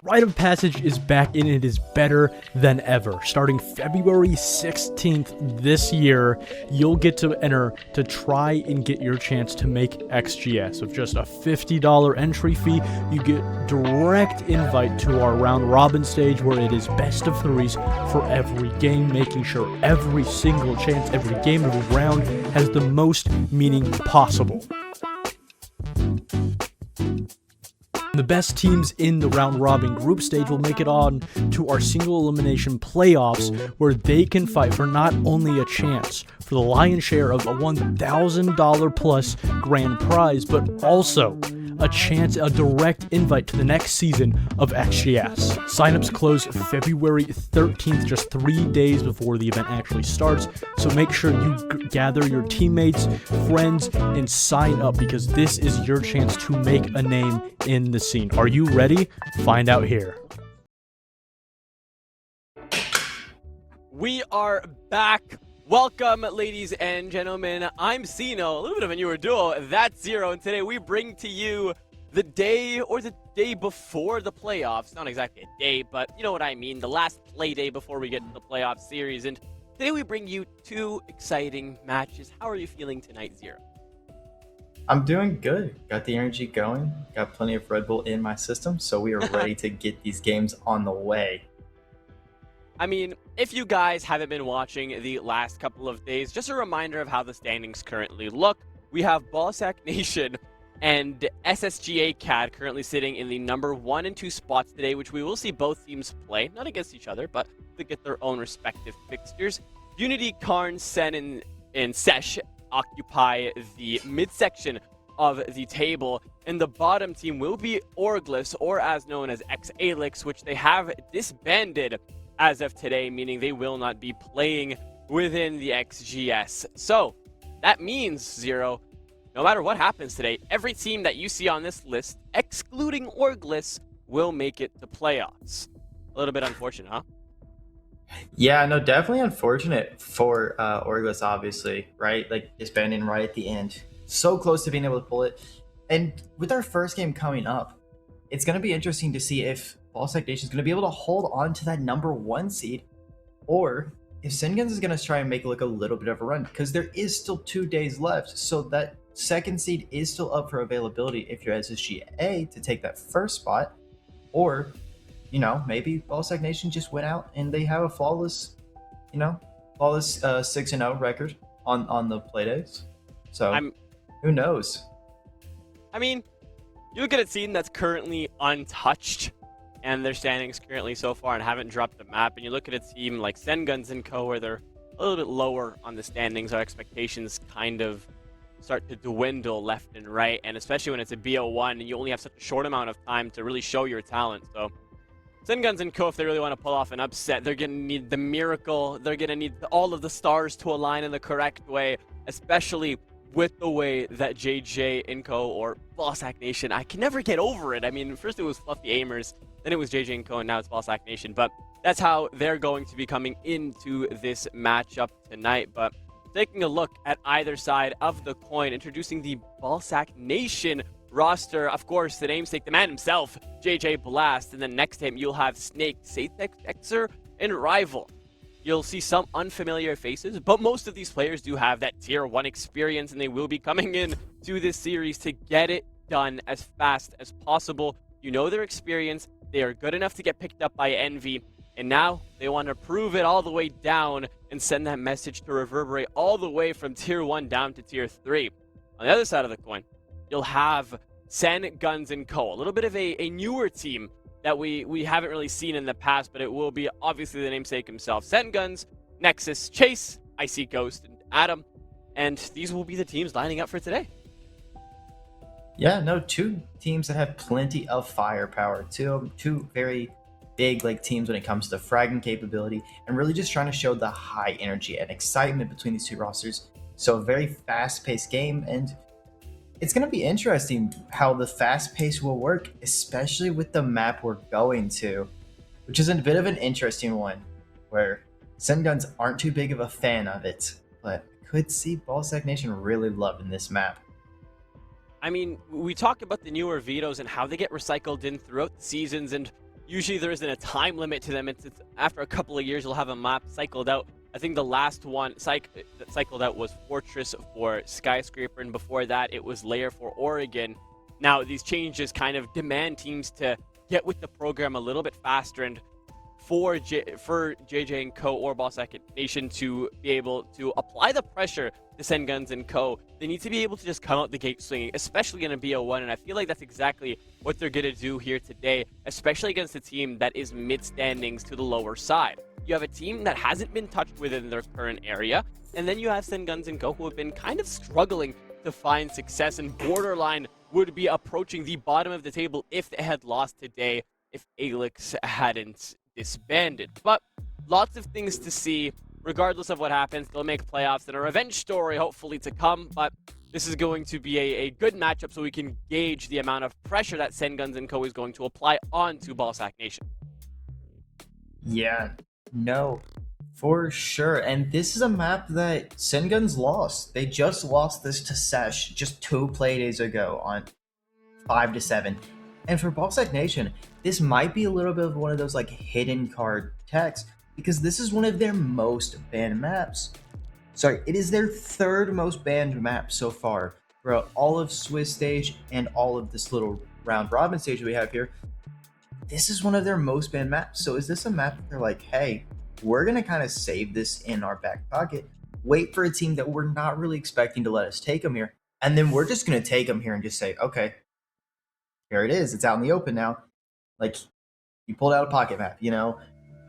Rite of Passage is back and it is better than ever. Starting February 16th this year, you'll get to enter to try and get your chance to make XGS. With just a $50 entry fee, you get direct invite to our round robin stage where it is best of threes for every game, making sure every single chance, every game, every round has the most meaning possible. The best teams in the round-robin group stage will make it on to our single elimination playoffs, where they can fight for not only a chance for the lion's share of a $1,000 plus grand prize, but also a chance, a direct invite to the next season of XGS. Signups close February 13th, just 3 days before the event actually starts, so make sure you gather your teammates, friends, and sign up, because this is your chance to make a name in the scene. Are you ready? Find out here. We are back. Welcome, ladies and gentlemen. I'm Cino, a little bit of a newer duo. That's Zero, and today we bring to you the day before the playoffs. Not exactly a day, but you know what I mean. The last play day before we get to the playoff series. And today we bring you two exciting matches. How are you feeling tonight, Zero? I'm doing good. Got the energy going. Got plenty of Red Bull in my system, so we are ready to get these games on the way. I mean, if you guys haven't been watching the last couple of days, just a reminder of how the standings currently look. We have BallSac Nation and SSGA CAD currently sitting in the number 1 and 2 spots today, which we will see both teams play, not against each other, but to get their own respective fixtures. Unity, Karn, Sen, and Sesh occupy the midsection of the table, and the bottom team will be Orgless, or as known as X-Alix, which they have disbanded as of today, meaning they will not be playing within the XGS. So that means, Zero, no matter what happens today, every team that you see on this list, excluding Orgless, will make it to playoffs. A little bit unfortunate, huh? Yeah, no, definitely unfortunate for Orgless, obviously, right? Like, disbanding right at the end. So close to being able to pull it. And with our first game coming up, it's going to be interesting to see if BallSac Nation is going to be able to hold on to that number 1 seed, or if Cenguns is going to try and make like a little bit of a run, because there is still 2 days left. So that second seed is still up for availability if you're SSGA to take that first spot, or, you know, maybe BallSac Nation just went out and they have a flawless 6-0 record on the Playdays. So who knows? I mean, you look at a team that's currently untouched, and their standings currently so far and haven't dropped the map, and you look at a team like Cenguns and Co, where they're a little bit lower on the standings. Our expectations kind of start to dwindle left and right, and especially when it's a BO1 and you only have such a short amount of time to really show your talent. So Cenguns and Co, if they really want to pull off an upset, they're going to need the miracle. They're going to need all of the stars to align in the correct way, especially with the way that JJ and Co, or BallSac Nation, I can never get over it. I mean, first it was Fluffy Aimers, then it was JJ and Co, and now it's BallSac Nation. But that's how they're going to be coming into this matchup tonight. But taking a look at either side of the coin, introducing the BallSac Nation roster, of course, the namesake, the man himself, JJ Blast. And then next to him, you'll have Snake, Satex, Xer, and Rival. You'll see some unfamiliar faces, but most of these players do have that tier 1 experience, and they will be coming in to this series to get it done as fast as possible. You know their experience. They are good enough to get picked up by Envy, and now they want to prove it all the way down and send that message to reverberate all the way from tier 1 down to tier 3. On the other side of the coin, you'll have Cenguns and Co, a little bit of a newer team that we haven't really seen in the past, but it will be obviously the namesake himself. Cenguns, Nexus, Chase, Icy Ghost, and Adam. And these will be the teams lining up for today. Yeah, no, 2 teams that have plenty of firepower. Two very big like teams when it comes to fragging capability, and really just trying to show the high energy and excitement between these 2 rosters. So a very fast-paced game, and it's going to be interesting how the fast pace will work, especially with the map we're going to, which is a bit of an interesting one, where Cenguns aren't too big of a fan of it, but could see BallSac Nation really loving this map. I mean, we talk about the newer vetoes and how they get recycled in throughout the seasons, and usually there isn't a time limit to them. It's after a couple of years you'll have a map cycled out. I think the last one that cycled out was Fortress for Skyscraper, and before that it was Lair for Oregon. Now these changes kind of demand teams to get with the program a little bit faster, and for JJ and Co. or BallSac Nation to be able to apply the pressure to Cenguns and Co., they need to be able to just come out the gate swinging, especially in a BO1, and I feel like that's exactly what they're going to do here today, especially against a team that is mid-standings to the lower side. You have a team that hasn't been touched within their current area, and then you have Cenguns and Co. who have been kind of struggling to find success, and borderline would be approaching the bottom of the table if they had lost today, if Alix hadn't disbanded. But lots of things to see. Regardless of what happens, they'll make playoffs and a revenge story hopefully to come, but this is going to be a good matchup so we can gauge the amount of pressure that Cenguns and Co. is going to apply onto BallSac Nation. Yeah, no, for sure. And this is a map that Cenguns lost. They just lost this to Sesh just 2 play days ago on 5-7. And for BallSac Nation, this might be a little bit of one of those like hidden card techs, because this is one of their most banned maps. Sorry, it is their 3rd most banned map so far throughout all of Swiss stage and all of this little round robin stage we have here. This is one of their most banned maps. So is this a map that they're like, hey, we're going to kind of save this in our back pocket, wait for a team that we're not really expecting to let us take them here, and then we're just going to take them here and just say, okay, here it is. It's out in the open now. Like, you pulled out a pocket map, you know?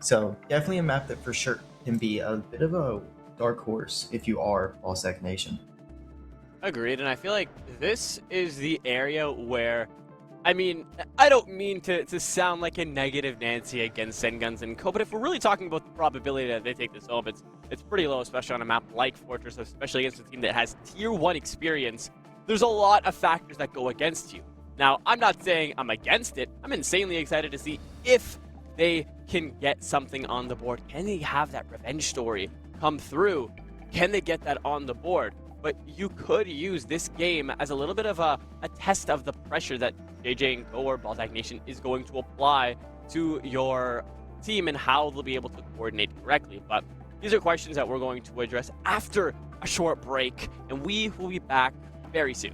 So definitely a map that for sure can be a bit of a dark horse if you are BallSac Nation. Agreed, and I feel like this is the area where, I mean, I don't mean to sound like a negative Nancy against Cenguns and Co., but if we're really talking about the probability that they take this home, it's pretty low, especially on a map like Fortress, especially against a team that has Tier 1 experience. There's a lot of factors that go against you. Now, I'm not saying I'm against it. I'm insanely excited to see if they can get something on the board. Can they have that revenge story come through? Can they get that on the board? But you could use this game as a little bit of a test of the pressure that JJ and Co. or BallSac Nation is going to apply to your team and how they'll be able to coordinate correctly. But these are questions that we're going to address after a short break, and we will be back very soon.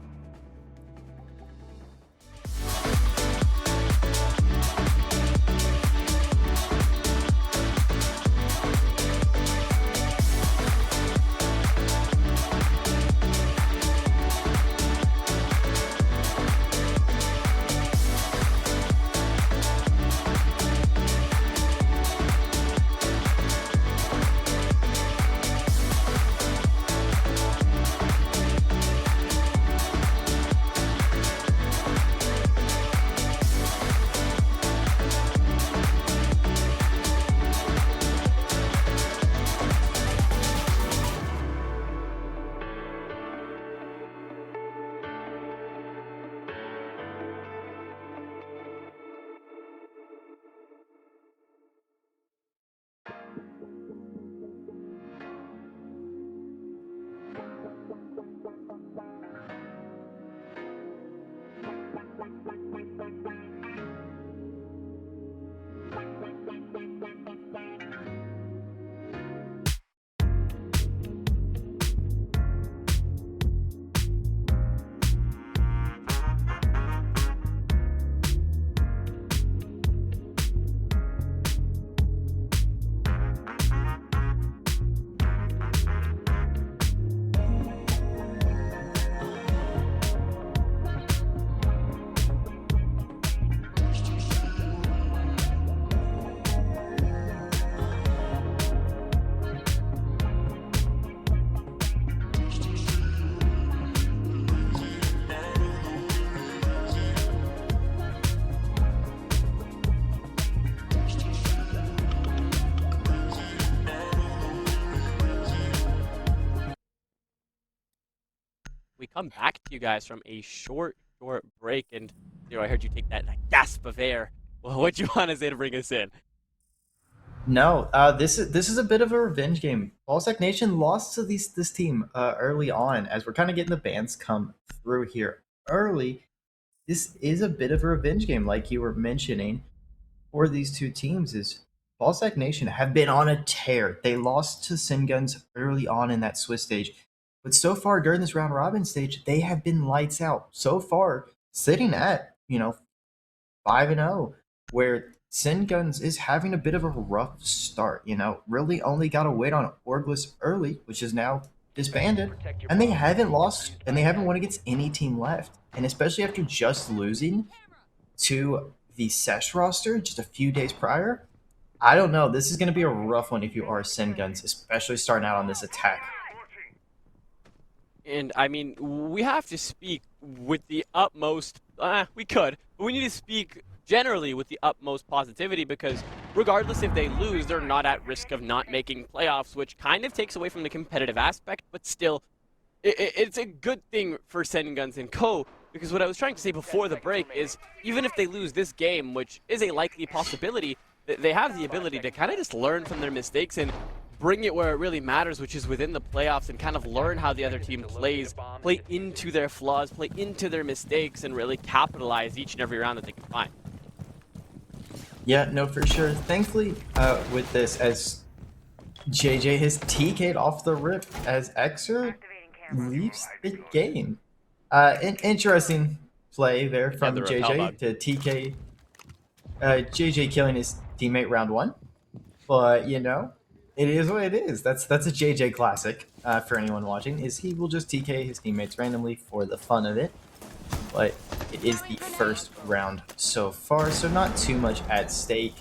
We come back to you guys from a short break, and I heard you take that gasp of air. Well, what do you want to say to bring us in? No, this is a bit of a revenge game. BallSac Nation lost to this team early on, as we're kind of getting the bans come through here early. This is a bit of a revenge game, like you were mentioning. for these two teams is BallSac Nation have been on a tear. They lost to Cenguns early on in that Swiss stage, but so far during this round robin stage, they have been lights out. So far, sitting at 5-0, where Cenguns is having a bit of a rough start. Really only got to wait on Orgless early, which is now disbanded, and they haven't lost and they haven't won against any team left. And especially after just losing to the Sesh roster just a few days prior, I don't know. This is going to be a rough one if you are Cenguns, especially starting out on this attack. And I mean, we have to speak with the utmost. We could, but we need to speak generally with the utmost positivity, because regardless if they lose, they're not at risk of not making playoffs, which kind of takes away from the competitive aspect. But still, it's a good thing for Cenguns and Co. Because what I was trying to say before the break is, even if they lose this game, which is a likely possibility, they have the ability to kind of just learn from their mistakes and bring it where it really matters, which is within the playoffs, and kind of learn how the other team plays, play into their flaws, play into their mistakes, and really capitalize each and every round that they can find. Yeah, no, for sure. Thankfully, with this, as JJ has TK'd off the rip as Xer leaves the game. An interesting play there from JJ to TK. JJ killing his teammate round one. But, it is what it is. That's a JJ classic for anyone watching, is he will just TK his teammates randomly for the fun of it. But it is the first round so far, so not too much at stake,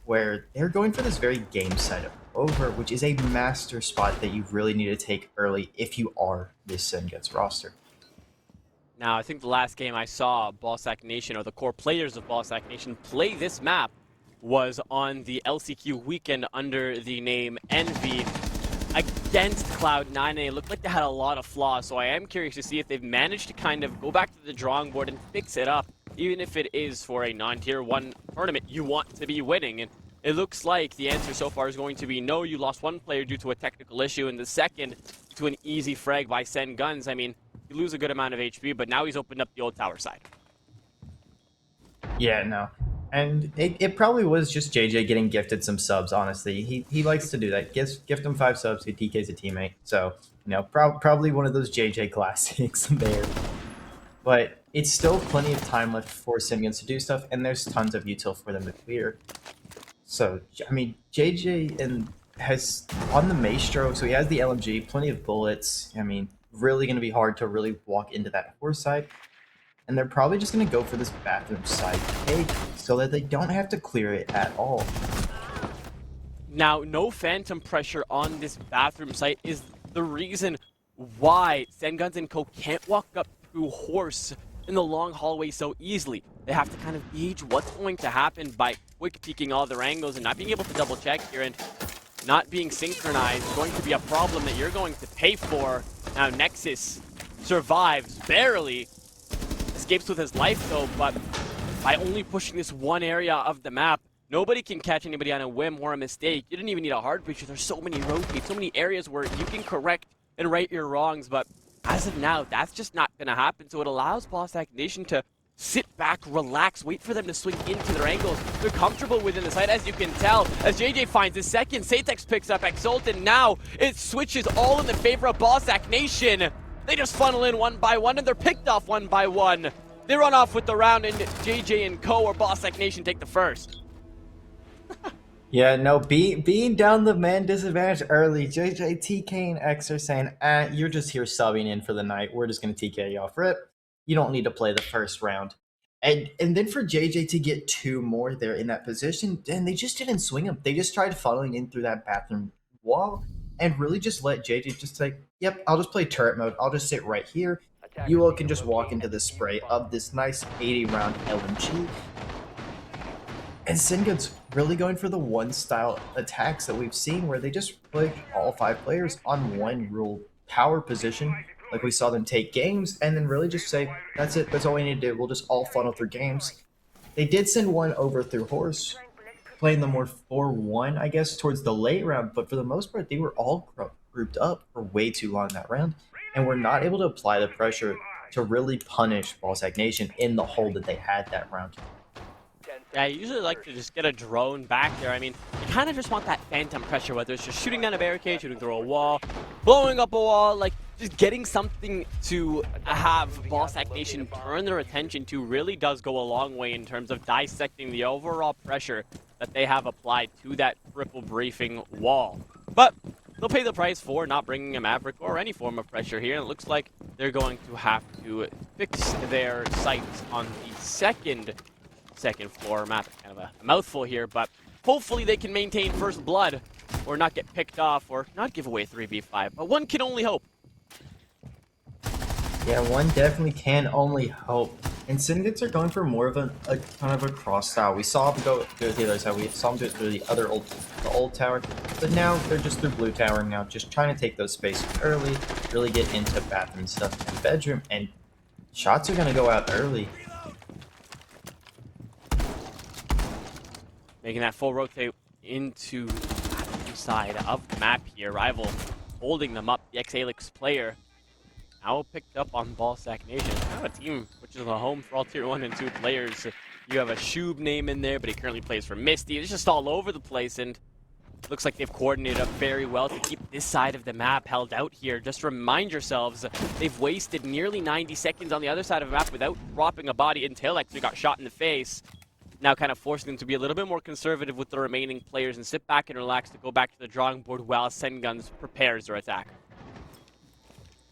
where they're going for this very game side of over, which is a master spot that you really need to take early if you are this Cenguns roster. Now, I think the last game I saw BallSac Nation, or the core players of BallSac Nation, play this map was on the LCQ weekend under the name Envy against Cloud9, and it looked like they had a lot of flaws. So I am curious to see if they've managed to kind of go back to the drawing board and fix it up, even if it is for a non-tier 1 tournament you want to be winning. And it looks like the answer so far is going to be no, you lost one player due to a technical issue, and the second to an easy frag by Cenguns. I mean, you lose a good amount of HP, but now he's opened up the old tower side. Yeah, no. And it probably was just JJ getting gifted some subs, honestly. He likes to do that. Gift him 5 subs, he TKs a teammate. So, probably one of those JJ classics there. But it's still plenty of time left for Cenguns to do stuff, and there's tons of util for them to clear. So, I mean, JJ has on the Maestro, so he has the LMG, plenty of bullets. I mean, really going to be hard to really walk into that horse side. And they're probably just going to go for this bathroom side take so that they don't have to clear it at all. Now, no phantom pressure on this bathroom site is the reason why Cenguns and Co. can't walk up to horse in the long hallway so easily. They have to kind of gauge what's going to happen by quick peeking all their angles and not being able to double check here, and not being synchronized is going to be a problem that you're going to pay for. Now, Nexus survives barely, escapes with his life though, but by only pushing this one area of the map, nobody can catch anybody on a whim or a mistake. You didn't even need a hard breach. There's so many rotates, so many areas where you can correct and right your wrongs, but as of now, that's just not going to happen. So it allows BallSac Nation to sit back, relax, wait for them to swing into their angles. They're comfortable within the site, as you can tell. As JJ finds his second, Satex picks up Exalt, and now it switches all in the favor of BallSac Nation. They just funnel in one by one, and they're picked off one by one. They run off with the round, and JJ and Co. or BallSac Nation take the first. Yeah, no, being down the man disadvantage early, JJ, TK, and X are saying, you're just here subbing in for the night. We're just going to TK you off rip. You don't need to play the first round. And then for JJ to get 2 more there in that position, and they just didn't swing them. They just tried funneling in through that bathroom wall and really just let JJ just say, yep, I'll just play turret mode. I'll just sit right here. You all can just walk into the spray of this nice 80-round LMG. And Cenguns really going for the one-style attacks that we've seen, where they just put all 5 players on one real power position, like we saw them take games, and then really just say, that's it, that's all we need to do, we'll just all funnel through games. They did send one over through horse, playing the more 4-1, I guess, towards the late round, but for the most part, they were all grouped up for way too long that round, and were not able to apply the pressure to really punish BallSac Nation in the hole that they had that round. Yeah, I usually like to just get a drone back there. I mean, you kind of just want that phantom pressure, whether it's just shooting down a barricade, shooting through a wall, blowing up a wall, like just getting something to have BallSac Nation turn their attention to really does go a long way in terms of dissecting the overall pressure that they have applied to that triple briefing wall. But they'll pay the price for not bringing a Maverick or any form of pressure here, and it looks like they're going to have to fix their sights on the second floor map. Kind of a mouthful here, but hopefully they can maintain first blood or not get picked off or not give away 3v5, but one can only hope. Yeah, one definitely can only hope. And Cenguns are going for more of a kind of a cross style. We saw them go to the other side. We saw them do it through the old tower, but now they're just through blue tower now, just trying to take those spaces early, really get into bathroom stuff and bedroom, and shots are gonna go out early. Making that full rotate into the side of the map here. Rival holding them up. The X-Alix player now picked up on BallSac Nation. Kind of a team which is a home for all tier 1 and 2 players. You have a Shub name in there, but he currently plays for Misty. It's just all over the place, and looks like they've coordinated up very well to keep this side of the map held out here. Just remind yourselves, they've wasted nearly 90 seconds on the other side of the map without dropping a body until actually got shot in the face. Now kind of forcing them to be a little bit more conservative with the remaining players and sit back and relax to go back to the drawing board while Cenguns prepares their attack.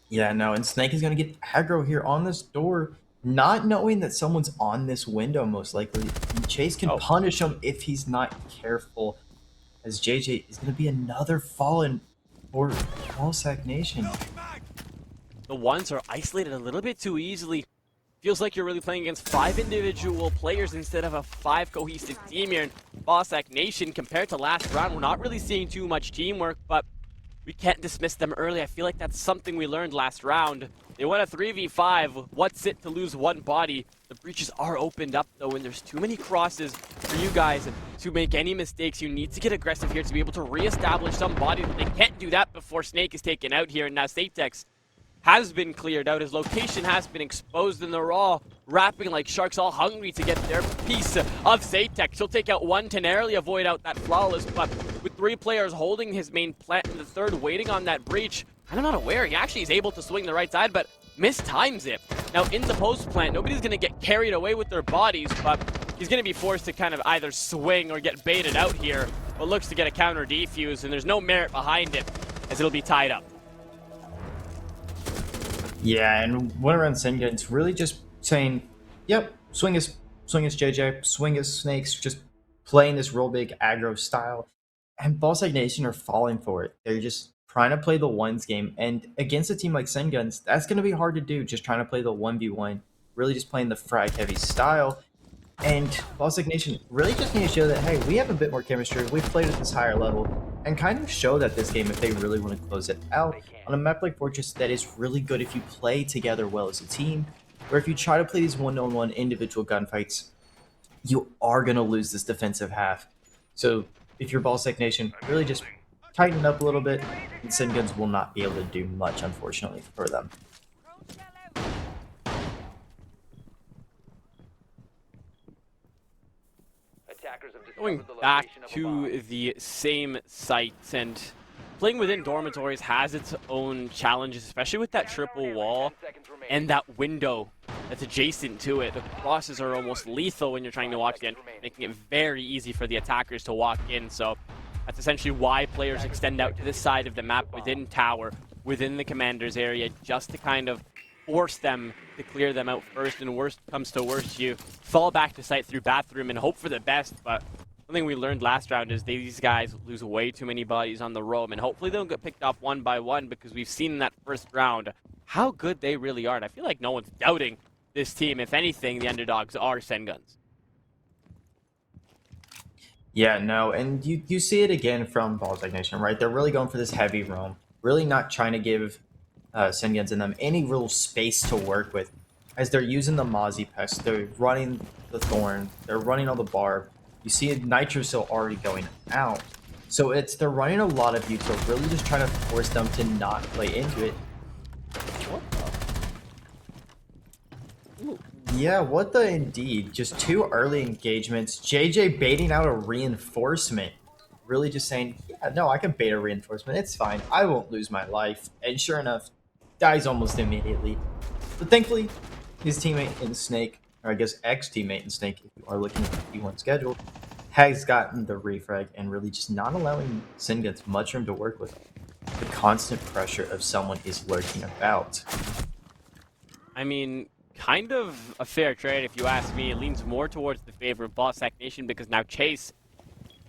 Yeah, no, and Snake is going to get aggro here on this door, not knowing that someone's on this window most likely. And Chase can punish him if he's not careful, as JJ is going to be another fallen for BallSac Nation. The ones are isolated a little bit too easily. Feels like you're really playing against 5 individual players instead of a 5 cohesive team here in BallSac Nation. Compared to last round, we're not really seeing too much teamwork, but we can't dismiss them early. I feel like that's something we learned last round. They won a 3v5. What's it to lose one body? The breaches are opened up, though, and there's too many crosses for you guys to make any mistakes. You need to get aggressive here to be able to reestablish some body. But they can't do that before Snake is taken out here. And now Satex has been cleared out. His location has been exposed, and they're all wrapping like sharks, all hungry to get their piece of Satex. He'll take out one to narrowly avoid out that flawless, but with 3 players holding his main plant and the 3rd waiting on that breach, I'm not aware. He actually is able to swing the right side, but mistimes it. Now in the post plant, nobody's going to get carried away with their bodies, but he's going to be forced to kind of either swing or get baited out here, but looks to get a counter defuse, and there's no merit behind it, as it'll be tied up. Yeah, and one around Cenguns really just saying, yep, swing us JJ, swing us Snakes, just playing this real big aggro style. And BallSac Nation are falling for it. They're just trying to play the ones game. And against a team like Cenguns, that's going to be hard to do, just trying to play the 1v1, really just playing the frag heavy style. And BallSac Nation really just need to show that, hey, we have a bit more chemistry. We've played at this higher level, and kind of show that this game if they really want to close it out. On a map like Fortress, that is really good if you play together well as a team, or if you try to play these one-on-one individual gunfights, you are going to lose this defensive half. So if you're BallSac Nation, really just tighten up a little bit, and Cenguns will not be able to do much, unfortunately, for them. Going back to the same sites, and playing within dormitories has its own challenges, especially with that triple wall and that window that's adjacent to it. The crosses are almost lethal when you're trying to walk in, making it very easy for the attackers to walk in. So that's essentially why players extend out to this side of the map within tower, within the commander's area, just to kind of force them to clear them out first. And worst comes to worst, you fall back to site through bathroom and hope for the best. But something we learned last round is these guys lose way too many bodies on the roam, and hopefully they don't get picked off one by one, because we've seen in that first round how good they really are. And I feel like no one's doubting this team. If anything, the underdogs are Cenguns. Yeah, no, and you see it again from BallSac Nation, right? They're really going for this heavy roam, really not trying to give Cenguns in them any real space to work with, as they're using the Mozzie Pest, they're running the Thorn, they're running all the Barb. You see a Nitrosil already going out. So they're running a lot of Util, really just trying to force them to not play into it. Yeah, what the indeed. Just two early engagements. JJ baiting out a reinforcement. Really just saying, yeah, no, I can bait a reinforcement. It's fine. I won't lose my life. And sure enough, dies almost immediately. But thankfully, his teammate in Snake, or I guess ex-teammate in Snake, if you are looking at the P1 schedule, has gotten the refrag and really just not allowing Cenguns much room to work with. The constant pressure of someone is lurking about. I mean, kind of a fair trade if you ask me. It leans more towards the favor of BallSac Nation because now Chase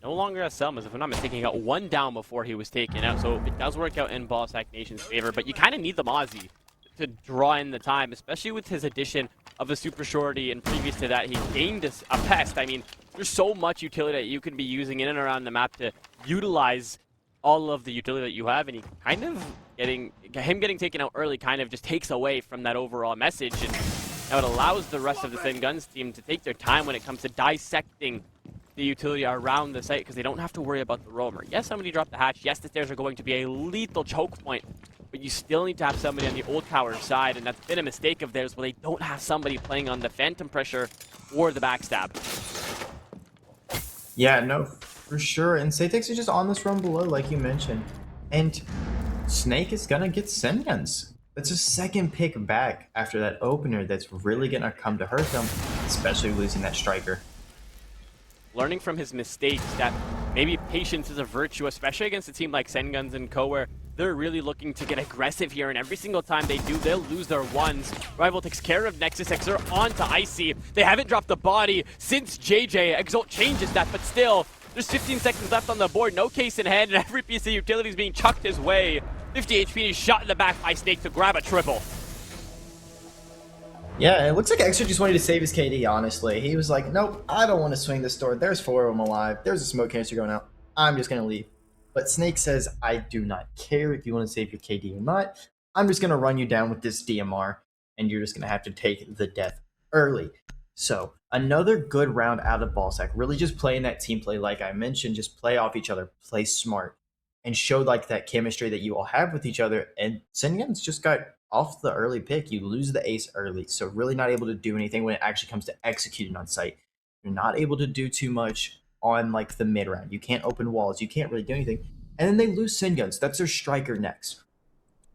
no longer has Selmas. If I'm not mistaken, he got one down before he was taken out, so it does work out in BallSac Nation's favor, but you kind of need the Mozzie to draw in the time, especially with his addition of a Super Shorty, and previous to that, he gained a Pest. I mean, there's so much utility that you can be using in and around the map to utilize all of the utility that you have, and he kind of getting taken out early kind of just takes away from that overall message, and now it allows the rest of the Cenguns team to take their time when it comes to dissecting the utility around the site because they don't have to worry about the roamer. Yes, somebody dropped the hatch. Yes, the stairs are going to be a lethal choke point, but you still need to have somebody on the old tower side, and that's been a mistake of theirs where they don't have somebody playing on the phantom pressure or the backstab. Yeah, no, for sure. And Satex is just on this run below, like you mentioned. And Snake is gonna get Cenguns. That's a second pick back after that opener that's really gonna come to hurt them, especially losing that striker. Learning from his mistakes that maybe patience is a virtue, especially against a team like Cenguns and Co, where they're really looking to get aggressive here, and every single time they do, they'll lose their ones. Rival takes care of Nexus. Exert onto Icy. They haven't dropped the body since JJ. Exalt changes that, but still, there's 15 seconds left on the board. No case in hand, and every piece of utility is being chucked his way. 50 HP, he's shot in the back by Snake to grab a triple. Yeah, it looks like Extra just wanted to save his KD, honestly. He was like, nope, I don't want to swing this door. There's 4 of them alive. There's a smoke canister going out. I'm just going to leave. But Snake says, I do not care if you want to save your KD or not. I'm just going to run you down with this DMR, and you're just going to have to take the death early. So, another good round out of BallSac. Really just playing that team play like I mentioned. Just play off each other, play smart, and show like that chemistry that you all have with each other. And Cenguns just got off the early pick. You lose the ace early, so really not able to do anything when it actually comes to executing on site. You're not able to do too much on like the mid round. You can't open walls. You can't really do anything. And then they lose Cenguns. That's their striker next.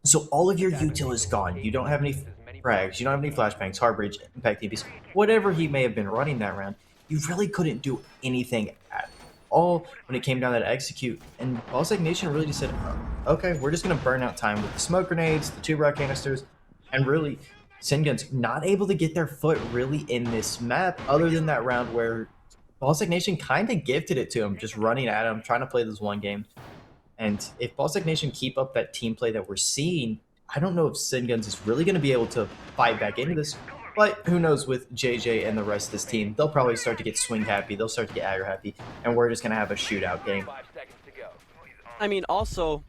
So all of your util is gone. You don't have any frags. You don't have any flashbangs, Heartbreach, Impact TPs, whatever he may have been running that round. You really couldn't do anything at all when it came down to execute. And BallSac Nation really just said, oh, okay, we're just going to burn out time with the smoke grenades, the 2 rock canisters, and really Cenguns not able to get their foot really in this map other than that round where BallSac Nation kind of gifted it to him, just running at him, trying to play this one game. And if BallSac Nation keep up that team play that we're seeing, I don't know if Cenguns is really going to be able to fight back into this. But who knows with JJ and the rest of this team, they'll probably start to get swing happy, they'll start to get aggro happy, and we're just going to have a shootout game. I mean, also,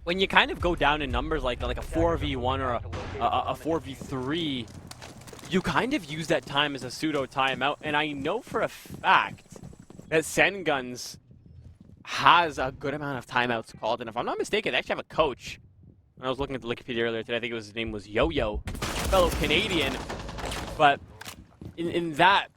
when you kind of go down in numbers like a 4v1 or a 4v3, you kind of use that time as a pseudo timeout, and I know for a fact that Cenguns has a good amount of timeouts called, and if I'm not mistaken, they actually have a coach. When I was looking at the Wikipedia earlier today, I think his name was Yo-Yo, fellow Canadian, but in that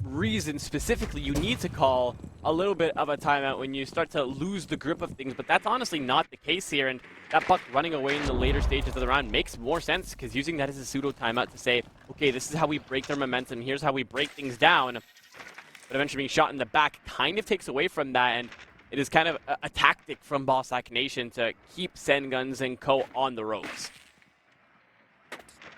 reason specifically, you need to call a little bit of a timeout when you start to lose the grip of things, but that's honestly not the case here, and that Buck running away in the later stages of the round makes more sense, because using that as a pseudo timeout to say, okay, this is how we break their momentum, here's how we break things down, but eventually being shot in the back kind of takes away from that, and it is kind of a tactic from BallSac Nation to keep Cenguns and Co. on the ropes.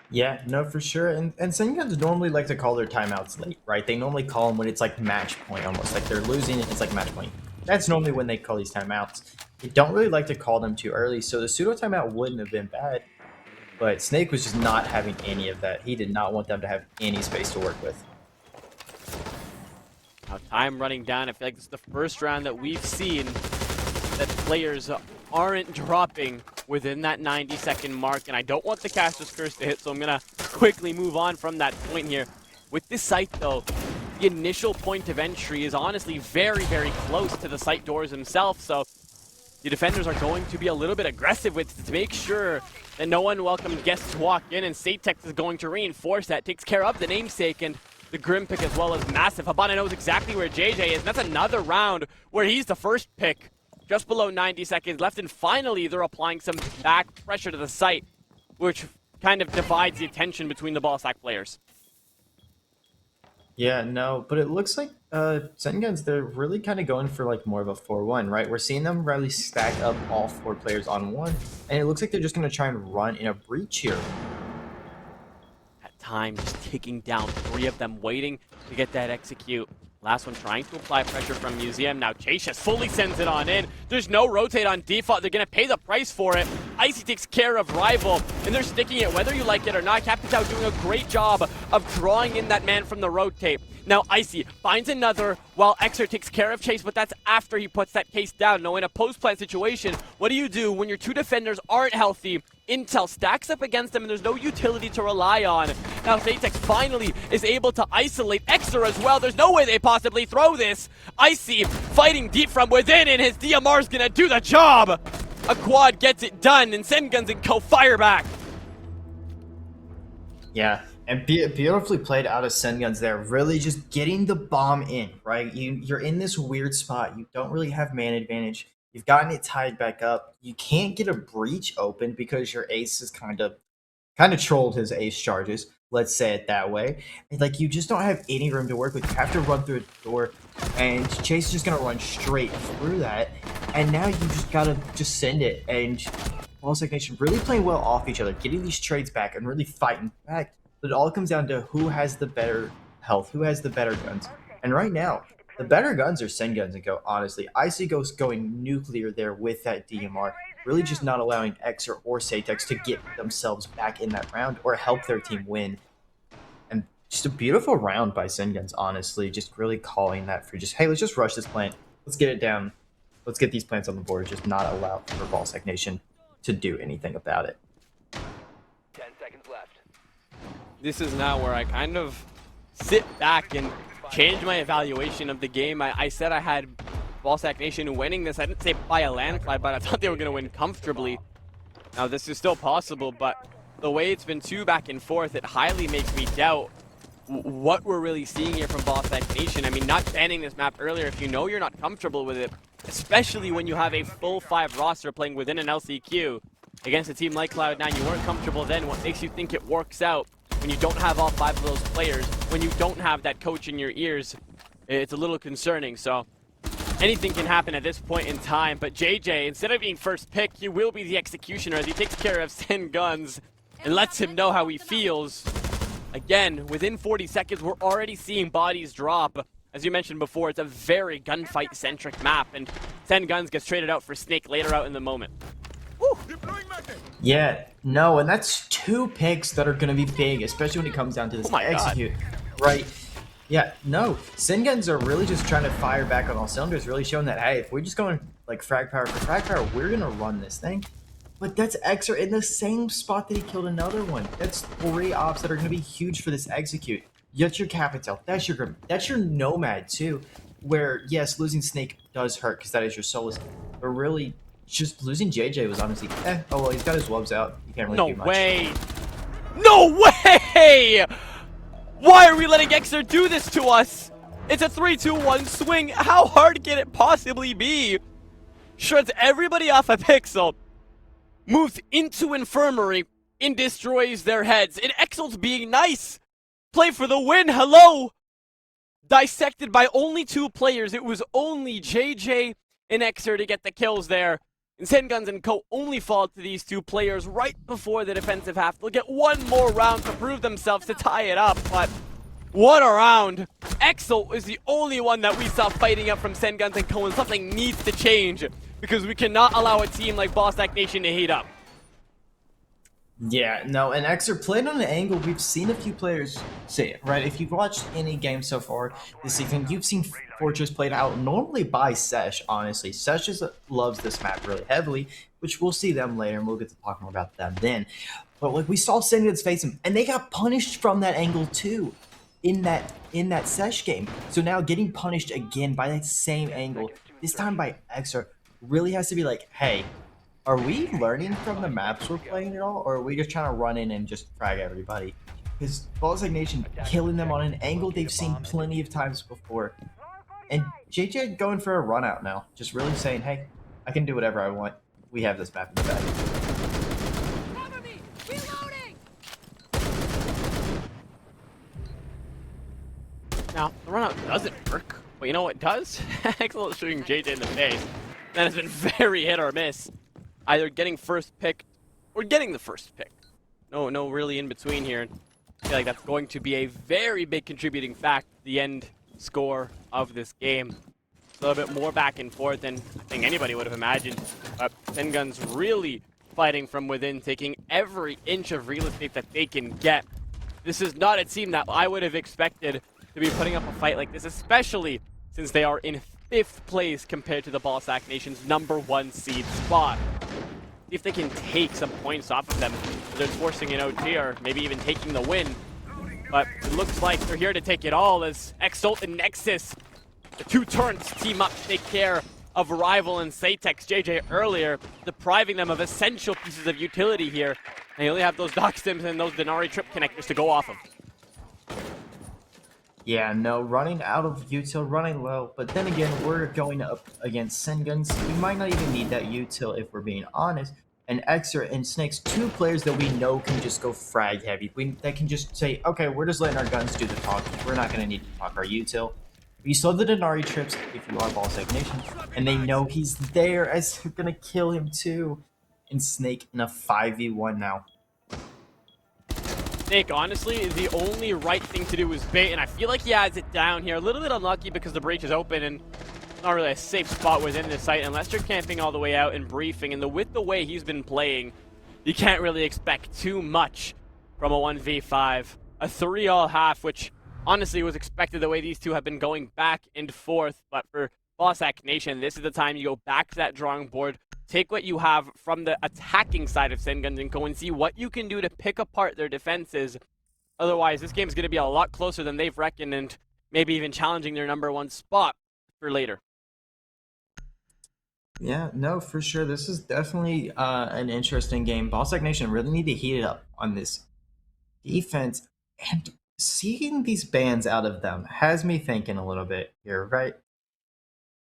Yeah, no, for sure. And Cenguns normally like to call their timeouts late, right? They normally call them when it's like match point almost. Like they're losing and it's like match point. That's normally when they call these timeouts. They don't really like to call them too early, so the pseudo timeout wouldn't have been bad. But Snake was just not having any of that. He did not want them to have any space to work with. Now, time running down. I feel like this is the first round that we've seen that players aren't dropping within that 90-second mark, and I don't want the Caster's Curse to hit, so I'm going to quickly move on from that point here. With this site, though, the initial point of entry is honestly very, very close to the site doors themselves, so the defenders are going to be a little bit aggressive with to make sure that no unwelcome guests walk in, and Satex is going to reinforce that, takes care of the namesake, and the Grim pick as well as massive. Habana knows exactly where JJ is, and that's another round where he's the first pick. Just below 90 seconds left, and finally they're applying some back pressure to the site, which kind of divides the attention between the BallSac players. Yeah, no, but it looks like Cenguns, they're really kind of going for like more of a 4-1, right? We're seeing them really stack up all 4 players on one, and it looks like they're just going to try and run in a breach here. At time, just taking down 3 of them, waiting to get that execute. Last one trying to apply pressure from Museum. Now Chase fully sends it on in. There's no rotate on default. They're going to pay the price for it. Icy takes care of Rival, and they're sticking it whether you like it or not. Captain Tao doing a great job of drawing in that man from the rotate. Now Icy finds another while Xer takes care of Chase, but that's after he puts that case down. Now in a post-plant situation, what do you do when your 2 defenders aren't healthy? Intel stacks up against them and there's no utility to rely on. Now Satex finally is able to isolate Xer as well. There's no way they possibly throw this. Icy fighting deep from within, and his DMR's gonna do the job. A quad gets it done, and Cenguns and Co fire back. Yeah, and beautifully played out of Cenguns there. Really just getting the bomb in, right? You're in this weird spot. You don't really have man advantage. You've gotten it tied back up. You can't get a breach open because your ace is kind of trolled his ace charges. Let's say it that way. And like, you just don't have any room to work with. You have to run through a door, and Chase is just gonna run straight through that. And now you just gotta just send it. And BallSac Nation really playing well off each other, getting these trades back and really fighting back. But it all comes down to who has the better health, who has the better guns. And right now, the better guns are Cenguns and Co, honestly. Icy Ghost going nuclear there with that DMR, really just not allowing Xer or Satex to get themselves back in that round or help their team win. And just a beautiful round by Cenguns, honestly, just really calling that for just, hey, let's just rush this plant. Let's get it down. Let's get these plants on the board, just not allow for BallSac Nation to do anything about it. 10 seconds left. This is now where I kind of sit back and change my evaluation of the game. I said I had BallSac Nation winning this. I didn't say by a landslide, but I thought they were going to win comfortably. Now, this is still possible, but the way it's been 2 back and forth, it highly makes me doubt what we're really seeing here from BallSac Nation. I mean, not banning this map earlier if you know you're not comfortable with it, especially when you have a full 5 roster playing within an LCQ against a team like Cloud9. You weren't comfortable then. What makes you think it works out when you don't have all 5 of those players, when you don't have that coach in your ears? It's a little concerning. So anything can happen at this point in time, but JJ, instead of being first pick, he will be the executioner as he takes care of Cenguns and lets him know how he feels. Again, within 40 seconds, we're already seeing bodies drop. As you mentioned before, it's a very gunfight-centric map, and Cenguns gets traded out for Snake later out in the moment. Woo! Yeah, no, and that's 2 picks that are going to be big, especially when it comes down to this execute. Right. Yeah, no, Cenguns are really just trying to fire back on all cylinders, really showing that, hey, if we're just going like frag power for frag power, we're going to run this thing. But that's Xer in the same spot that he killed another one. That's 3 ops that are going to be huge for this execute. That's your Capital, that's your Grim, that's your Nomad too, where, yes, losing Snake does hurt because that is your Solus, but really, just losing JJ was honestly, oh well, he's got his wubs out. You can't really do much. No way! No way! Why are we letting Xer do this to us? It's a 3-2-1 swing. How hard can it possibly be? Shreds everybody off a pixel, moves into Infirmary, and destroys their heads. And Exel's being nice. Play for the win, hello! Dissected by only 2 players. It was only JJ and Xer to get the kills there. And Cenguns and Co only fall to these 2 players right before the defensive half. They'll get one more round to prove themselves to tie it up, but what a round. Exel is the only one that we saw fighting up from Cenguns and Co, and something needs to change because we cannot allow a team like BallSac Nation to heat up. Yeah, no, and Xer played on an angle we've seen a few players say it, right? If you've watched any game so far this season, you've seen Fortress played out normally by Sesh, honestly. Sesh loves this map really heavily, which we'll see them later, and we'll get to talk more about them then. But like, we saw Cenguns face him, and they got punished from that angle too in that Sesh game. So now getting punished again by that same angle, this time by Xer, really has to be like, hey, are we learning from the maps we're playing at all, or are we just trying to run in and just frag everybody? Because BallSac Nation killing them on an angle they've seen plenty of times before. And JJ going for a run out now, just really saying, hey, I can do whatever I want. We have this map in the bag. Cover me! Reloading! Now, the run out doesn't work, but you know what does? Excellent shooting JJ in the face. That has been very hit or miss. Either getting first pick or getting the first pick. No really in between here. I feel like that's going to be a very big contributing fact to the end score of this game. A little bit more back and forth than I think anybody would have imagined. But Cenguns really fighting from within, taking every inch of real estate that they can get. This is not a team that I would have expected to be putting up a fight like this, especially since they are in 5th place compared to the BallSac Nation's #1 seed spot. See if they can take some points off of them. They're forcing an OT or maybe even taking the win. But it looks like they're here to take it all as Exalt and Nexus, the two turrets, team up to take care of Rival and Satex JJ earlier, depriving them of essential pieces of utility here. They only have those dock stims and those Denari trip connectors to go off of. Yeah, no, running out of util, running low, but then again, we're going up against Cenguns. We might not even need that util if we're being honest. And Xer and Snake's 2 players that we know can just go frag heavy. That can just say, okay, we're just letting our guns do the talking. We're not going to need to talk our util. We saw the Denari trips, if you are BallSac Nation, and they know he's there as they're going to kill him too. And Snake in a 5v1 now. Snake, honestly, is the only right thing to do is bait, and I feel like he has it down here. A little bit unlucky because the breach is open and not really a safe spot within this site unless you're camping all the way out and briefing. And with the way he's been playing, you can't really expect too much from a 1v5. A 3-all half, which honestly was expected the way these two have been going back and forth. But for BallSac Nation, this is the time you go back to that drawing board, take what you have from the attacking side of Cenguns and go and see what you can do to pick apart their defenses. Otherwise, this game is going to be a lot closer than they've reckoned and maybe even challenging their #1 spot for later. Yeah, no, for sure. This is definitely an interesting game. BallSac Nation really need to heat it up on this defense. And seeing these bans out of them has me thinking a little bit here, right?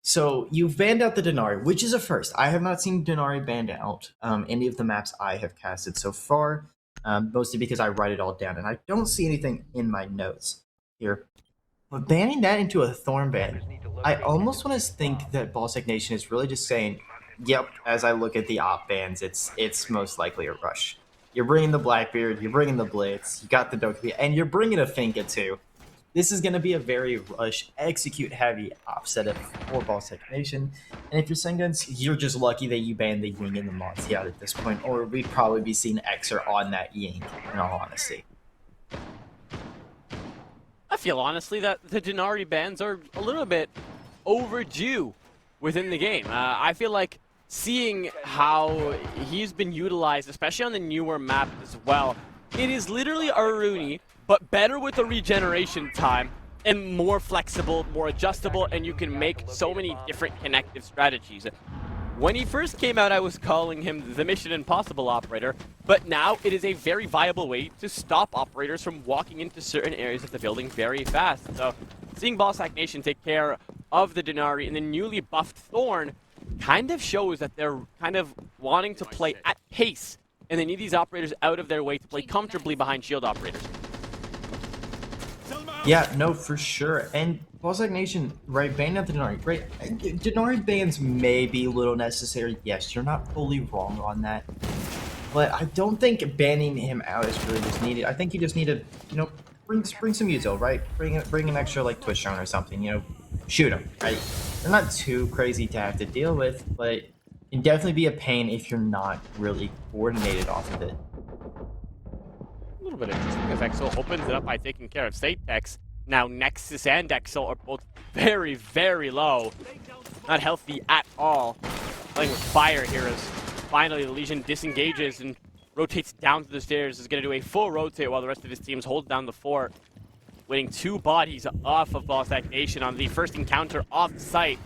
So you've banned out the Denari, which is a first. I have not seen Denari banned out any of the maps I have casted so far, mostly because I write it all down, and I don't see anything in my notes here. But banning that into a Thorn ban, I almost want to think that BallSac Nation is really just saying, yep, as I look at the op bans, it's most likely a rush. You're bringing the Blackbeard, you're bringing the Blitz, you got the Dokkaebi, and you're bringing a Finka too. This is going to be a very rush, execute-heavy op setup for BallSac Nation. And if you're Cenguns, you're just lucky that you banned the Ying and the Monty out at this point, or we'd probably be seeing Xer on that Ying, in all honesty. I feel honestly that the Denari bans are a little bit overdue within the game. I feel like seeing how he's been utilized, especially on the newer map as well, it is literally a Rooney, but better with the regeneration time and more flexible, more adjustable, and you can make so many different connective strategies. When he first came out, I was calling him the Mission Impossible operator, but now it is a very viable way to stop operators from walking into certain areas of the building very fast. So seeing BallSac Nation take care of the Denari and the newly buffed Thorn kind of shows that they're kind of wanting to play at pace, and they need these operators out of their way to play comfortably behind shield operators. Yeah, no, for sure. And BallSac Nation, right, banning out the Denari, right? Denari bans may be a little necessary. Yes, you're not fully wrong on that. But I don't think banning him out is really just needed. I think you just need to, you know, bring some util, right? Bring an extra, like, Twitch drone or something, you know, shoot him, right? They're not too crazy to have to deal with, but it can definitely be a pain if you're not really coordinated off of it. A little bit interesting as Exo opens it up by taking care of Satex. Now Nexus and Exo are both very, very low. Not healthy at all. Playing with fire here as finally the Legion disengages and rotates down to the stairs. Is going to do a full rotate while the rest of his teams hold down the fort. Winning 2 bodies off of BallSac Nation on the first encounter off site.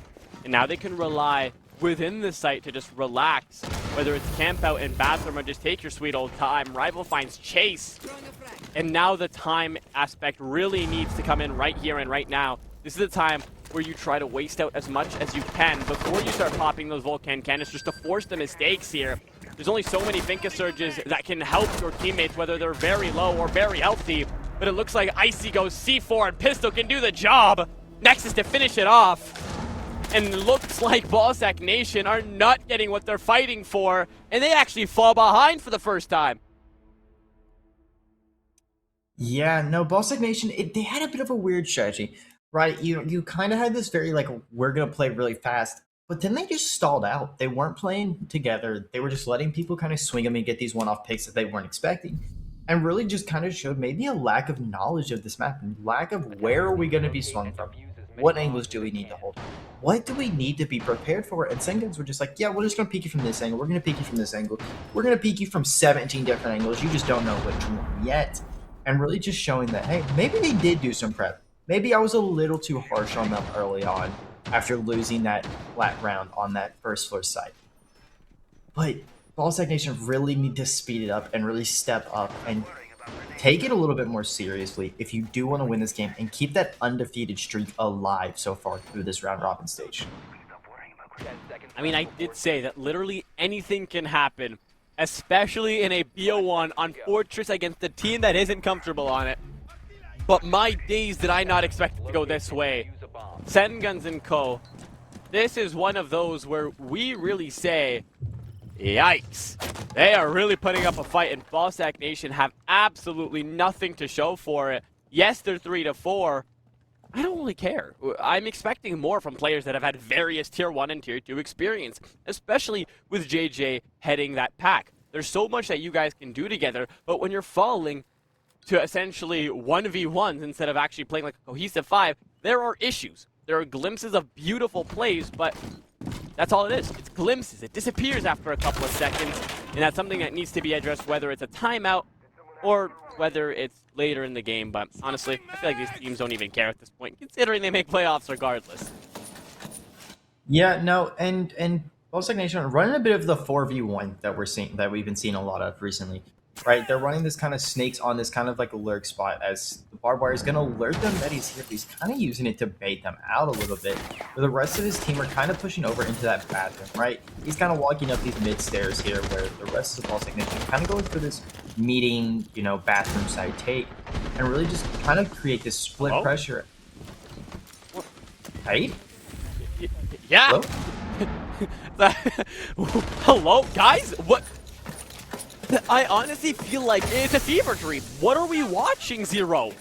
And now they can rely within the site to just relax, whether it's camp out in bathroom or just take your sweet old time. Rival finds chase, and now the time aspect really needs to come in right here and right now. This is the time where you try to waste out as much as you can before you start popping those Volcan canisters to force the mistakes here. There's only so many Finka Surges that can help your teammates, whether they're very low or very healthy. But it looks like Icy goes C4 and Pistol can do the job. Nexus to finish it off. And it looks like BallSac Nation are not getting what they're fighting for, and they actually fall behind for the first time. Yeah, no, BallSac Nation, they had a bit of a weird strategy, right? You kind of had this very, like, we're going to play really fast, but then they just stalled out. They weren't playing together. They were just letting people kind of swing them and get these one-off picks that they weren't expecting, and really just kind of showed maybe a lack of knowledge of this map, and lack of where are we going to be swung from? What angles do we need to hold? What do we need to be prepared for? And Cenguns were just like, yeah, we're just going to peek you from this angle. We're going to peek you from this angle. We're going to peek you from 17 different angles. You just don't know which one yet. And really just showing that, hey, maybe they did do some prep. Maybe I was a little too harsh on them early on after losing that flat round on that first floor site. But BallSac Nation really need to speed it up and really step up and take it a little bit more seriously if you do want to win this game and keep that undefeated streak alive so far through this round robin stage. I mean, I did say that literally anything can happen, especially in a BO1 on Fortress against a team that isn't comfortable on it. But my days did I not expect it to go this way. Cenguns and Co. This is one of those where we really say, yikes. They are really putting up a fight, and BallSac Nation have absolutely nothing to show for it. Yes, they're 3-4. I don't really care. I'm expecting more from players that have had various Tier 1 and Tier 2 experience, especially with JJ heading that pack. There's so much that you guys can do together, but when you're falling to essentially 1v1s instead of actually playing like a cohesive 5, there are issues. There are glimpses of beautiful plays, but that's all it is. It's glimpses. It disappears after a couple of seconds, and that's something that needs to be addressed, whether it's a timeout or whether it's later in the game. But honestly, I feel like these teams don't even care at this point, considering they make playoffs regardless. Yeah, no, and BallSac Nation are running a bit of the 4v1 that we've been seeing a lot of recently. Right, they're running this kind of snakes on this kind of like a lurk spot, as the barbed wire is going to alert them that he's here. He's kind of using it to bait them out a little bit. But the rest of his team are kind of pushing over into that bathroom, right? He's kind of walking up these mid stairs here, where the rest of the BallSac Nation kind of going for this meeting, bathroom side take, and really just kind of create this split pressure. Hey? Yeah. Hello? Hello, guys? What? I honestly feel like it's a fever dream. What are we watching, Zero?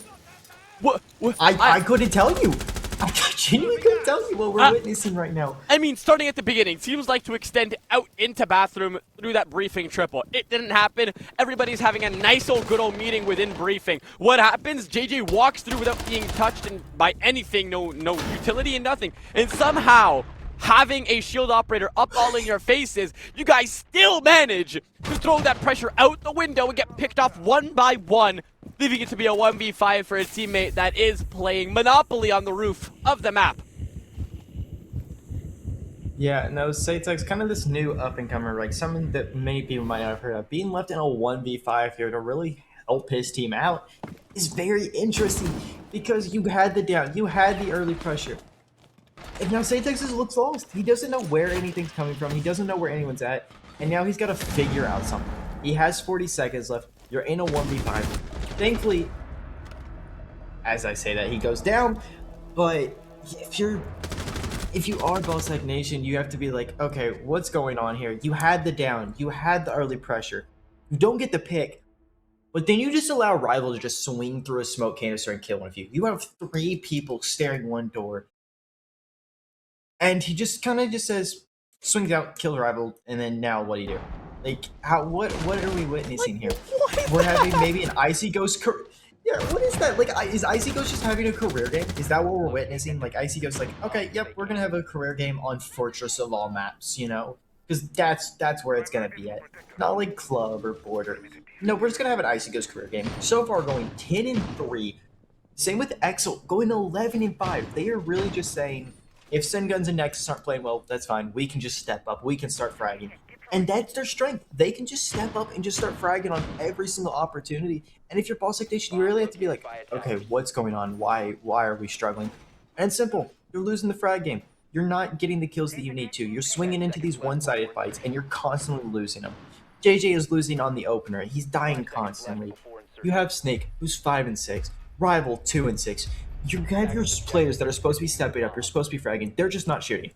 What I couldn't tell you. I genuinely couldn't tell you what we're witnessing right now. I mean, starting at the beginning, seems like to extend out into bathroom through that briefing triple. It didn't happen. Everybody's having a nice old good old meeting within briefing. What happens? JJ walks through without being touched by anything, no utility and nothing. And somehow, having a shield operator up all in your faces, you guys still manage to throw that pressure out the window and get picked off one by one, leaving it to be a 1v5 for a teammate that is playing Monopoly on the roof of the map. Yeah, no, Satek's kind of this new up-and-comer, like something that many people might not have heard of. Being left in a 1v5 here to really help his team out is very interesting, because you had the down, you had the early pressure. And now Satex just looks lost. He doesn't know where anything's coming from. He doesn't know where anyone's at. And now he's got to figure out something. He has 40 seconds left. You're in a 1v5. Thankfully, as I say that, he goes down. But if you are BallSac Nation, you have to be like, okay, what's going on here? You had the down. You had the early pressure. You don't get the pick. But then you just allow a rival to just swing through a smoke canister and kill one of you. You have 3 people staring one door. And he just kind of just says, swings out, kill the rival, and then now what do you do? Like, what are we witnessing here? We're having maybe an Icy Ghost yeah, what is that? Like, is Icy Ghost just having a career game? Is that what we're witnessing? Like, Icy Ghost like, okay, yep, we're gonna have a career game on Fortress of all maps, Because that's where it's gonna be at. Not like Club or Border. No, we're just gonna have an Icy Ghost career game. So far going 10-3. Same with Exo, going 11-5. They are really just saying, If Cenguns and Nexus aren't playing well, that's fine. We can just step up. We can start fragging. And that's their strength. They can just step up and just start fragging on every single opportunity. And if you're BallSac Nation, you really have to be like, okay, what's going on? Why are we struggling? And it's simple. You're losing the frag game. You're not getting the kills that you need to. You're swinging into these one-sided fights, and you're constantly losing them. JJ is losing on the opener. He's dying constantly. You have Snake, who's 5 and 6. Rival 2 and 6. You have your players that are supposed to be stepping up. You're supposed to be fragging. They're just not shooting.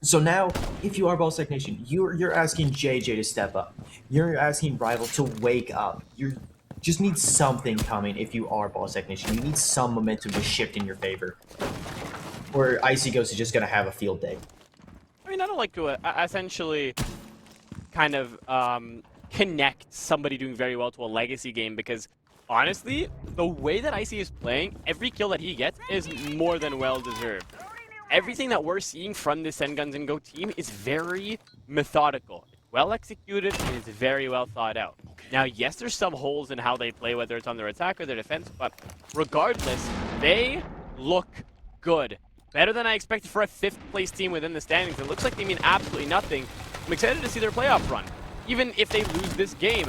So now, if you are BallSac Nation, you're asking JJ to step up. You're asking Rival to wake up. You just need something coming if you are BallSac Nation. You need some momentum to shift in your favor. Or Icy Ghost is just going to have a field day. I mean, I don't like to essentially kind of connect somebody doing very well to a legacy game because, honestly, the way that Icy is playing, every kill that he gets is more than well deserved. Everything that we're seeing from the Cenguns and Go team is very methodical. It's well executed and it's very well thought out. Now, yes, there's some holes in how they play, whether it's on their attack or their defense, but regardless, they look good. Better than I expected for a 5th place team within the standings. It looks like they mean absolutely nothing. I'm excited to see their playoff run. Even if they lose this game,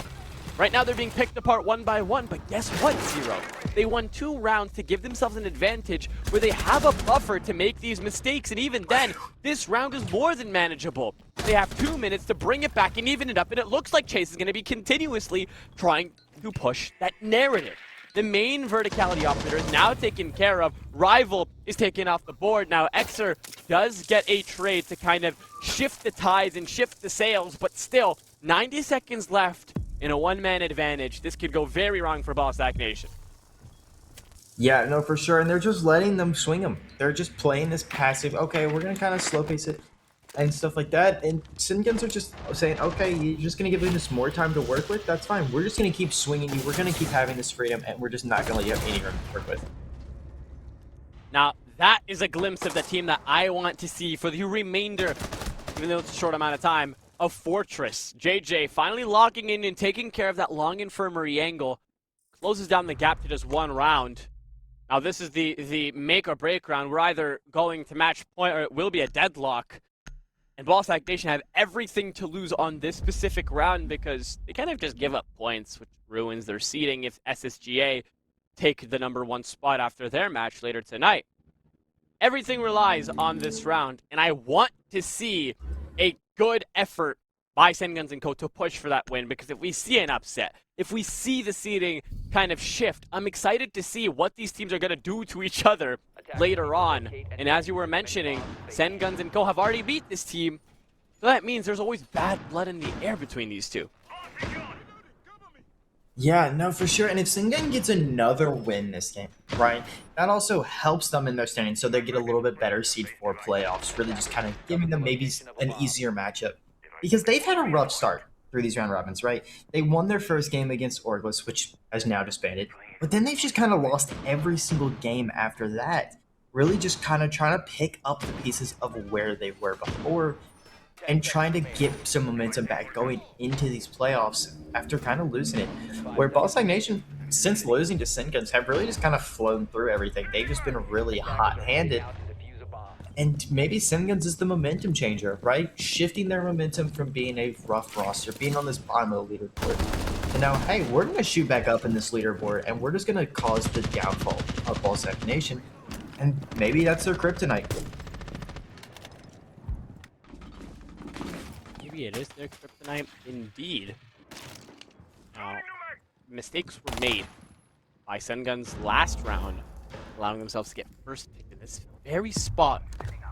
right now they're being picked apart one by one, but guess what, Zero? They won 2 rounds to give themselves an advantage where they have a buffer to make these mistakes, and even then, this round is more than manageable. They have 2 minutes to bring it back and even it up, and it looks like Chase is going to be continuously trying to push that narrative. The main verticality operator is now taken care of. Rival is taken off the board. Now, Xer does get a trade to kind of shift the tides and shift the sails, but still, 90 seconds left in a one-man advantage. This could go very wrong for BallSac Nation. Yeah, no, for sure. And they're just letting them swing them. They're just playing this passive, okay, we're going to kind of slow pace it and stuff like that. And Cenguns are just saying, okay, you're just going to give us more time to work with? That's fine. We're just going to keep swinging you. We're going to keep having this freedom, and we're just not going to let you have any room to work with. Now, that is a glimpse of the team that I want to see for the remainder, even though it's a short amount of time, of Fortress. JJ finally logging in and taking care of that long infirmary angle. Closes down the gap to just 1 round. Now, this is the make or break round. We're either going to match point or it will be a deadlock. And BallSac Nation have everything to lose on this specific round because they kind of just give up points, which ruins their seeding if SSGA take the #1 spot after their match later tonight. Everything relies on this round, and I want to see a good effort by Cenguns and Co. to push for that win, because if we see an upset, if we see the seeding kind of shift, I'm excited to see what these teams are going to do to each other later on. And as you were mentioning, Cenguns and Co. have already beat this team, so that means there's always bad blood in the air between these two. Yeah, no, for sure. And if Cengun gets another win this game, right, that also helps them in their standing, so they get a little bit better seed for playoffs, really just kind of giving them maybe an easier matchup. Because they've had a rough start through these round robins, right? They won their first game against Orglis, which has now disbanded. But then they've just kind of lost every single game after that. Really just kind of trying to pick up the pieces of where they were before and trying to get some momentum back going into these playoffs after kind of losing it. Where BallSac Nation, since losing to Cenguns, have really just kind of flown through everything. They've just been really hot-handed. And maybe Cenguns is the momentum changer, right? Shifting their momentum from being a rough roster, being on this bottom of the leaderboard. And now, hey, we're going to shoot back up in this leaderboard, and we're just going to cause the downfall of BallSac Nation. And maybe that's their kryptonite. Maybe it is their kryptonite indeed. Now, mistakes were made by Cenguns last round, allowing themselves to get first pick in this very spot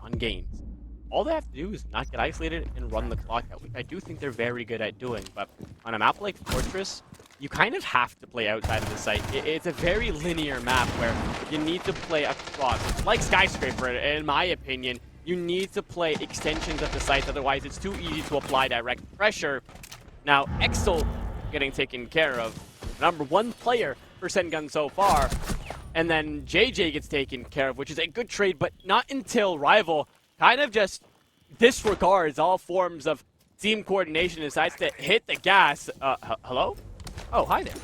on games. All they have to do is not get isolated and run the clock out, which I do think they're very good at doing. But on a map like Fortress, you kind of have to play outside of the site. It's a very linear map where you need to play across. Like Skyscraper, in my opinion, you need to play extensions of the site, otherwise it's too easy to apply direct pressure. Now, Exel getting taken care of. #1 player for Cenguns so far. And then JJ gets taken care of, which is a good trade, but not until Rival kind of just disregards all forms of team coordination and decides to hit the gas. Hello? Oh, hi there.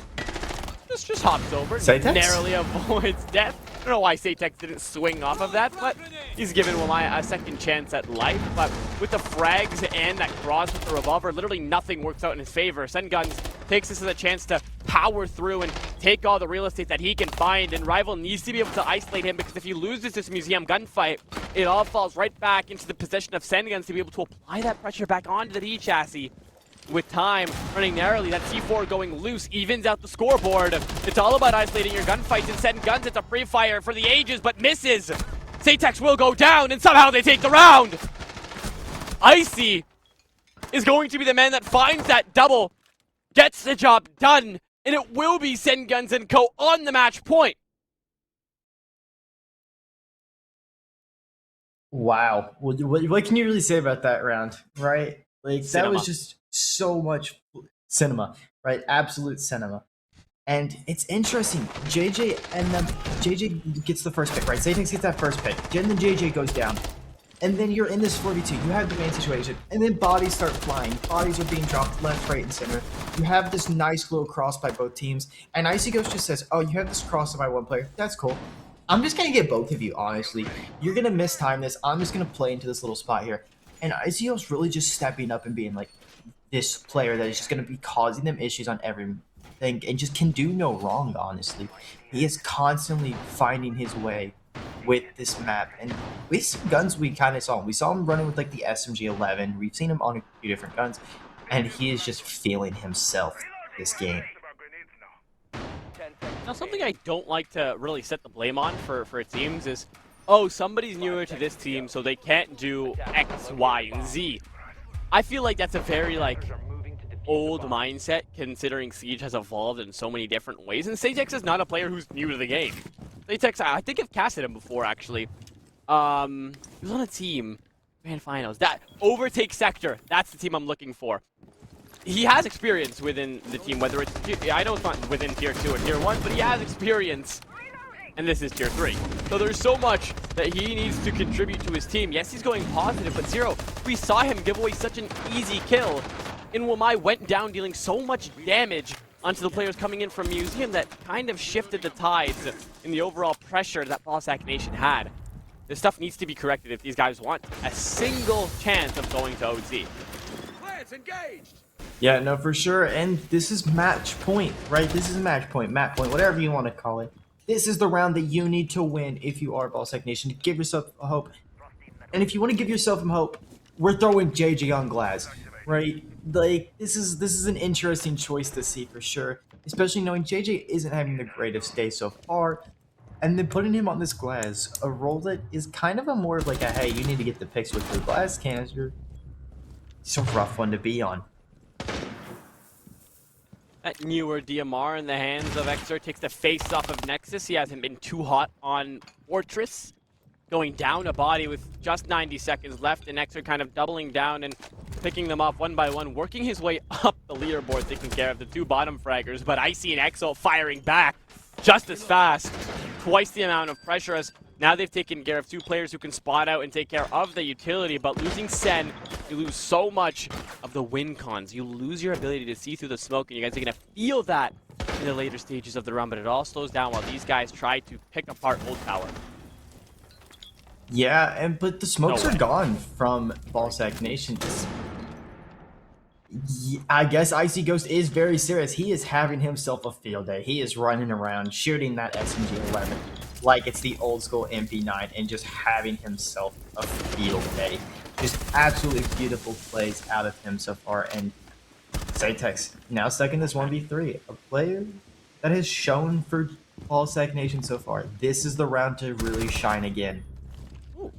Just hops over, narrowly avoids death. don't know why Satex didn't swing off of that, but he's given Wamai a second chance at life. But with the frags and that cross with the revolver, literally nothing works out in his favor. Cenguns takes this as a chance to power through and take all the real estate that he can find, and Rival needs to be able to isolate him, because if he loses this museum gunfight, it all falls right back into the possession of Cenguns to be able to apply that pressure back onto the D chassis. With time running narrowly, that C4 going loose evens out the scoreboard. It's all about isolating your gunfights, and Cenguns, it's a free fire for the ages, but misses. Satex will go down, and somehow they take the round. Icy is going to be the man that finds that double, gets the job done, and it will be Cenguns and Co. on the match point. Wow. What can you really say about that round, right? Like, Cinema. that was just so much cinema, right? Absolute cinema. And it's interesting. JJ gets the first pick, right? Satex gets that first pick. Then the JJ goes down. And then you're in this 4v2. You have the main situation. And then bodies start flying. Bodies are being dropped left, right, and center. You have this nice little cross by both teams. And Icy Ghost just says, oh, you have this cross by one player. That's cool. I'm just going to get both of you, honestly. You're going to mistime this. I'm just going to play into this little spot here. And Icy Ghost really just stepping up and being like this player that is just going to be causing them issues on everything and just can do no wrong, honestly. He is constantly finding his way with this map. And with some guns we kind of saw him. We saw him running with like the SMG-11. We've seen him on a few different guns. And he is just feeling himself this game. Now, something I don't like to really set the blame on for teams is, oh, somebody's newer to this team, so they can't do X, Y, and Z. I feel like that's a very, like, old mindset, considering Siege has evolved in so many different ways. And Satex is not a player who's new to the game. Satex, I think I've casted him before, actually. He was on a team, Grand Finals. That Overtake Sector, that's the team I'm looking for. He has experience within the team, whether it's, I know it's not within Tier 2 or Tier 1, but he has experience. And this is Tier 3. So there's so much that he needs to contribute to his team. Yes, he's going positive, but Zero, we saw him give away such an easy kill. And Wamai went down, dealing so much damage onto the players coming in from Museum that kind of shifted the tides in the overall pressure that BallSac Nation had. This stuff needs to be corrected if these guys want a single chance of going to OZ. Plants engaged. Yeah, no, for sure. And this is match point, right? This is match point, map point, whatever you want to call it. This is the round that you need to win if you are BallSac Nation, to give yourself a hope. And if you want to give yourself some hope, we're throwing JJ on glass, right? Like, this is an interesting choice to see for sure, especially knowing JJ isn't having the greatest day so far. And then putting him on this glass, a role that is kind of a more of like a, hey, you need to get the picks with your glass canister. It's a rough one to be on. That newer DMR in the hands of Exer takes the face off of Nexus. He hasn't been too hot on Fortress. Going down a body with just 90 seconds left, and Exer kind of doubling down and picking them off one by one, working his way up the leaderboard, taking care of the two bottom fraggers. But Icy and Exo firing back just as fast. Twice the amount of pressure, as now they've taken care of two players who can spot out and take care of the utility. But losing Sen, you lose so much of the win cons. You lose your ability to see through the smoke, and you guys are going to feel that in the later stages of the run. But it all slows down while these guys try to pick apart Old Tower. Yeah, but the smokes are gone from BallSac Nation. I guess Icy Ghost is very serious. He is having himself a field day. He is running around shooting that SMG-11 like it's the old school MP9 and just having himself a field day. Just absolutely beautiful plays out of him so far. And Satex now stuck in this 1v3. A player that has shown for BallSac Nation so far. This is the round to really shine again. Ooh.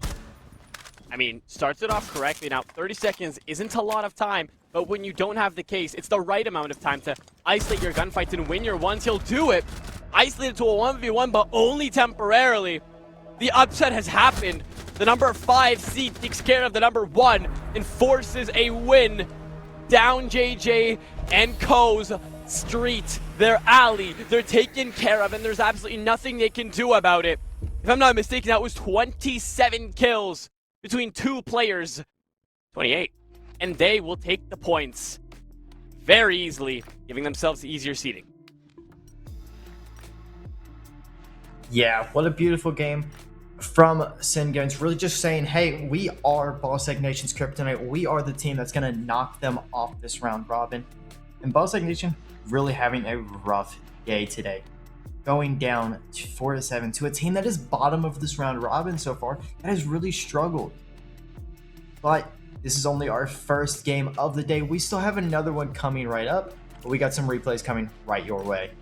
I mean, starts it off correctly. Now, 30 seconds isn't a lot of time, but when you don't have the case, it's the right amount of time to isolate your gunfights and win your ones. He'll do it. Isolated to a 1v1, but only temporarily. The upset has happened. The number 5 seed takes care of the number 1 and forces a win down JJ and Co's street, their alley. They're taken care of, and there's absolutely nothing they can do about it. If I'm not mistaken, that was 27 kills between two players. 28. And they will take the points very easily, giving themselves easier seeding. Yeah, what a beautiful game from Cenguns. Really just saying, hey, we are BallSac Nation's kryptonite. We are the team that's going to knock them off this round robin. And BallSac Nation really having a rough day today. Going down 4-7 to a team that is bottom of this round robin so far, that has really struggled. But this is only our first game of the day. We still have another one coming right up, but we got some replays coming right your way.